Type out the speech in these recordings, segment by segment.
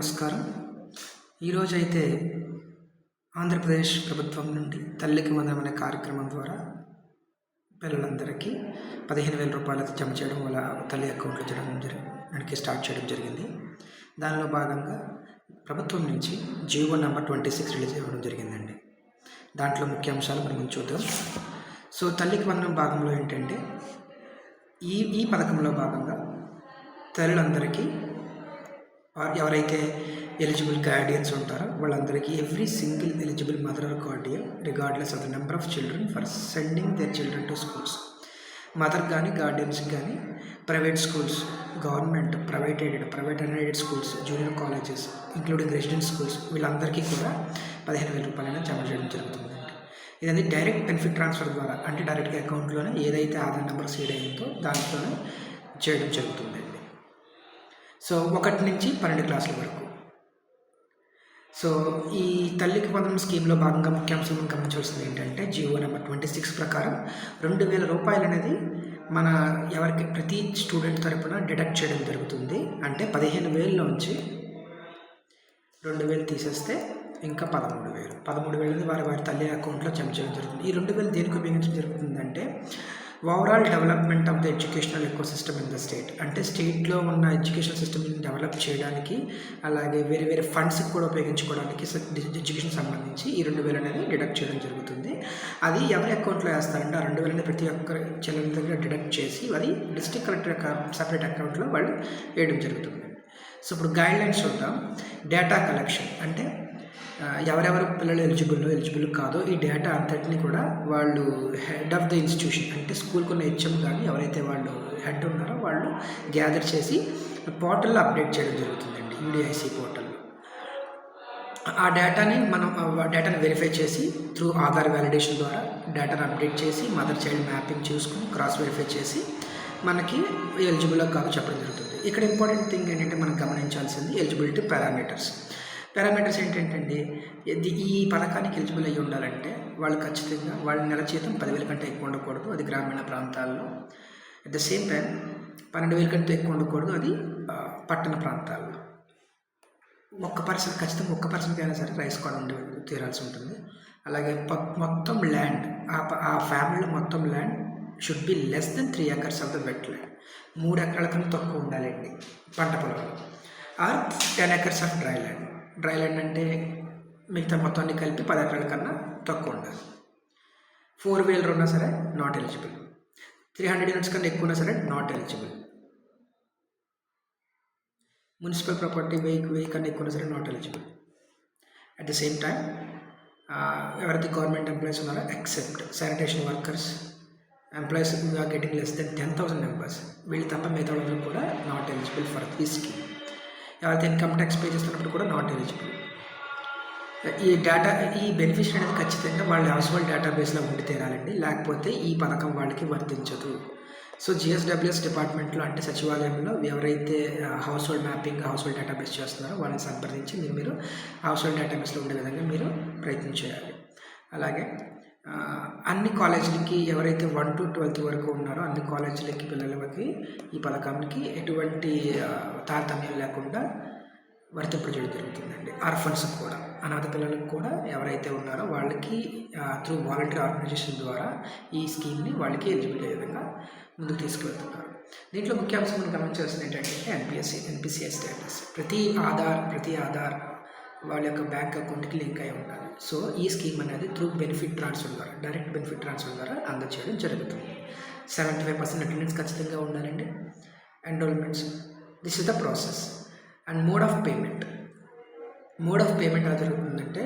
నమస్కారం. ఈరోజైతే ఆంధ్రప్రదేశ్ ప్రభుత్వం నుండి తల్లికి వందనం అనే కార్యక్రమం ద్వారా పిల్లలందరికీ 15,000 రూపాయలు జమ చేయడం వల్ల తల్లి అకౌంట్లో చేయడానికి స్టార్ట్ చేయడం జరిగింది. దానిలో భాగంగా ప్రభుత్వం నుంచి జీవో నెంబర్ 26 రిలీజ్ అవ్వడం జరిగిందండి. దాంట్లో ముఖ్యాంశాలు మనం చూద్దాం. సో తల్లికి వందనం భాగంలో ఏంటంటే ఈ పథకంలో భాగంగా తల్లులందరికీ ఎవరైతే ఎలిజిబుల్ గార్డియన్స్ ఉంటారో వాళ్ళందరికీ every single eligible mother or Guardian regardless of the number of children for sending their children to schools, mother కానీ గార్డియన్స్కి కానీ private schools, government, private unaided schools, junior colleges including resident schools వీళ్ళందరికీ కూడా 15,000 రూపాయలైనా జమ చేయడం జరుగుతుందండి. ఇదండి డైరెక్ట్ బెనిఫిట్ ట్రాన్స్ఫర్ ద్వారా, అంటే డైరెక్ట్గా అకౌంట్లోనే ఏదైతే ఆధార్ నెంబర్ సీడ్ అయిందో దాంట్లోనే చేయడం జరుగుతుందండి. సో 1 నుంచి 12 క్లాసుల వరకు. సో ఈ తల్లికి వందనం స్కీమ్లో భాగంగా ముఖ్యాంశం గమనించవలసింది ఏంటంటే జీవో నెంబర్ 26 ప్రకారం 2,000 రూపాయలు అనేది మన ఎవరికి ప్రతి స్టూడెంట్ తరపున డిడక్ట్ చేయడం జరుగుతుంది. అంటే 15,000లోంచి 2,000 తీసేస్తే ఇంకా 13,000 అనేది వారి తల్లి అకౌంట్లో జమ చేయడం జరుగుతుంది. ఈ 2,000 దేనికి ఉపయోగించడం జరుగుతుందంటే overall development of the educational ecosystem in the state, అంటే స్టేట్లో ఉన్న ఎడ్యుకేషన్ సిస్టమ్ని డెవలప్ చేయడానికి, అలాగే వేరే ఫండ్స్కి కూడా ఉపయోగించుకోవడానికి ఎడ్యుకేషన్ సంబంధించి ఈ 2,000 అనేది డిడక్ట్ చేయడం జరుగుతుంది. అది ఎవరి అకౌంట్లో వేస్తారంటే ఆ 2,000 అనేది ప్రతి ఒక్కరి చిల్లర దగ్గర డిడక్ట్ చేసి అది డిస్ట్రిక్ట్ కలెక్టర్ సపరేట్ అకౌంట్లో వాళ్ళు వేయడం జరుగుతుంది. సో ఇప్పుడు గైడ్లైన్స్ చూద్దాం. డేటా కలెక్షన్ అంటే ఎవరెవరు పిల్లలు ఎలిజిబుల్ కాదో ఈ డేటా అంతటిని కూడా వాళ్ళు హెడ్ ఆఫ్ ద ఇన్స్టిట్యూషన్, అంటే స్కూల్కి ఉన్న హెచ్ఎం కానీ ఎవరైతే వాళ్ళు హెడ్ ఉన్నారో వాళ్ళు గ్యాదర్ చేసి పోర్టల్లో అప్డేట్ చేయడం జరుగుతుందండి, యూడిఐసి పోర్టల్లో. ఆ డేటాని వెరిఫై చేసి త్రూ ఆధార్ వ్యాలిడేషన్ ద్వారా డేటాను అప్డేట్ చేసి మదర్ చైల్డ్ మ్యాపింగ్ చూసుకుని క్రాస్ వెరిఫై చేసి మనకి ఎలిజిబుల్ కాదు చెప్పడం జరుగుతుంది. ఇక్కడ ఇంపార్టెంట్ థింగ్ ఏంటంటే మనం గమనించాల్సింది ఎలిజిబిలిటీ పారామీటర్స్ ఏంటంటే ఈ పథకానికి ఎలిజిబుల్ అయ్యి ఉండాలంటే వాళ్ళు ఖచ్చితంగా వాళ్ళ నెల జీతం 10,000 కంటే ఎక్కువ ఉండకూడదు, అది గ్రామీణ ప్రాంతాల్లో. అట్ ద సేమ్ టైం 12,000 కంటే ఎక్కువ ఉండకూడదు, అది పట్టణ ప్రాంతాల్లో. ఖచ్చితంగా ఒక్క పర్సన్కి అయినా సరే రైస్ కార్డు ఉండి తీరాల్సి ఉంటుంది. అలాగే మొత్తం ల్యాండ్, ఆ ఫ్యామిలీలో మొత్తం land should be less than 3 acres of the wet land. 3 ఎకరాల కన్నా తక్కువ ఉండాలండి పంట పొలాలు. Or 10 acres of dry land అంటే మిగతా మొత్తాన్ని కలిపి 10 ఎకరాల కన్నా తక్కువ ఉండాలి. 4 wheeler ఉన్నా సరే నాట్ ఎలిజిబుల్. 300 units కన్నా ఎక్కువ ఉన్నా సరే నాట్ ఎలిజిబుల్. మున్సిపల్ ప్రాపర్టీ 1000 కన్నా ఎక్కువ ఉన్నా సరే not eligible. At the same time ఎవరైతే గవర్నమెంట్ ఎంప్లాయీస్ ఉన్నారో except sanitation workers, employees are getting less than 10,000 members, వీళ్ళు తప్ప మిగతా వాళ్ళందరూ కూడా not eligible for this scheme. ఎవరైతే ఇన్కమ్ ట్యాక్స్ పే చేస్తున్నప్పుడు కూడా నాట్ ఎలిజిబుల్. ఈ బెనిఫిషియరీ అనేది ఖచ్చితంగా వాళ్ళ హౌస్ హోల్డ్ డేటాబేస్లో ఉండి తీరాలండి, లేకపోతే ఈ పథకం వాళ్ళకి వర్తించదు. సో జిఎస్డబ్ల్యూఎస్ డిపార్ట్మెంట్లో, అంటే సచివాలయంలో ఎవరైతే house hold mapping, house hold database చేస్తున్నారో వాళ్ళని సంప్రదించి మీరు హౌస్ హోల్డ్ డేటాబేస్లో ఉండే విధంగా మీరు ప్రయత్నం చేయాలి. అలాగే అన్ని కాలేజీలకి ఎవరైతే 1 to 12th వరకు ఉన్నారో అన్ని కాలేజీలకి పిల్లలకి ఈ పథకానికి ఎటువంటి తారతమ్యం లేకుండా వర్తింపజేయడం జరుగుతుందండి. ఆర్ఫన్స్ కూడా, అనాథ పిల్లలకు కూడా ఎవరైతే ఉన్నారో వాళ్ళకి త్రూ వాలంటరీ ఆర్గనైజేషన్ ద్వారా ఈ స్కీమ్ని వాళ్ళకి ఎలిజిబుల్ అయ్యే విధంగా ముందుకు తీసుకువెళ్తున్నారు. దీంట్లో ముఖ్యాంశం మనం గమనించాల్సింది ఏంటంటే ఎన్పిసిఐ స్టేటస్. ప్రతి ఆధార్ వాళ్ళ యొక్క బ్యాంక్ అకౌంట్కి లింక్ అయి ఉండాలి. సో ఈ స్కీమ్ అనేది త్రూ బెనిఫిట్ ట్రాన్స్ఫర్ ద్వారా, డైరెక్ట్ బెనిఫిట్ ట్రాన్స్ఫర్ ద్వారా అందజేయడం జరుగుతుంది. 75% అటెండెన్స్ ఖచ్చితంగా ఉండాలండి. Enrolments, this is the process. And mode of payment ఎలా జరుగుతుందంటే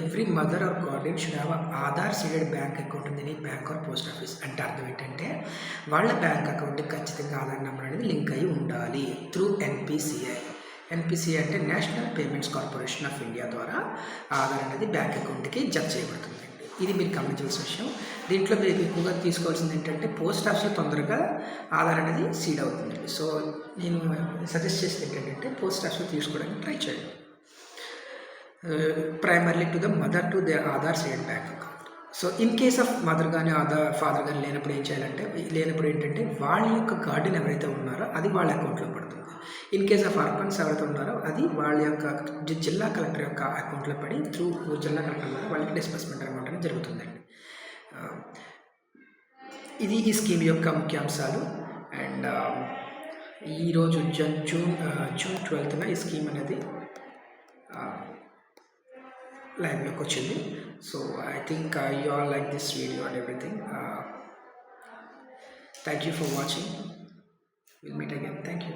every mother or guardian should have Aadhaar seeded bank account in any bank or post office. అంటే అర్థం ఏంటంటే వాళ్ళ బ్యాంక్ అకౌంట్కి ఖచ్చితంగా ఆధార్ నెంబర్ అనేది లింక్ అయి ఉండాలి త్రూ ఎన్పిసిఐ అంటే national payments corporation of India ద్వారా ఆధార్ అనేది బ్యాంక్ అకౌంట్కి జమ చేయబడుతుందండి. ఇది మీరు గమనించాల్సిన విషయం. దీంట్లో మీరు ఎక్కువగా తీసుకోవాల్సింది ఏంటంటే పోస్ట్ ఆఫీస్లో తొందరగా ఆధార్ అనేది సీడ్ అవుతుందండి. సో నేను సజెస్ట్ చేసేది ఏంటంటే పోస్ట్ ఆఫీస్లో తీసుకోవడానికి ట్రై చేయండి. Primarily to the mother to their Aadhaar seeded bank account. So in case of mother కానీ ఫాదర్ కానీ లేనప్పుడు ఏంటంటే వాళ్ళ యొక్క గార్డియన్ ఎవరైతే ఉన్నారో అది వాళ్ళ అకౌంట్లో పడుతుంది. ఇన్ కేస్ ఆఫ్ అర్బన్స్ ఎవరైతే ఉన్నారో అది వాళ్ళ యొక్క జిల్లా కలెక్టర్ యొక్క అకౌంట్లో పడి త్రూ జిల్లా కలెక్టర్ ద్వారా వాళ్ళకి డిస్బర్స్మెంట్ అమౌంట్ అనేది జరుగుతుందండి. ఇది ఈ స్కీమ్ యొక్క ముఖ్యాంశాలు. అండ్ ఈరోజు జూన్ 12న ఈ స్కీమ్ అనేది లైవ్లోకి వచ్చింది. So I think you all like this video and everything. Thank you for watching. Will meet again. Thank you.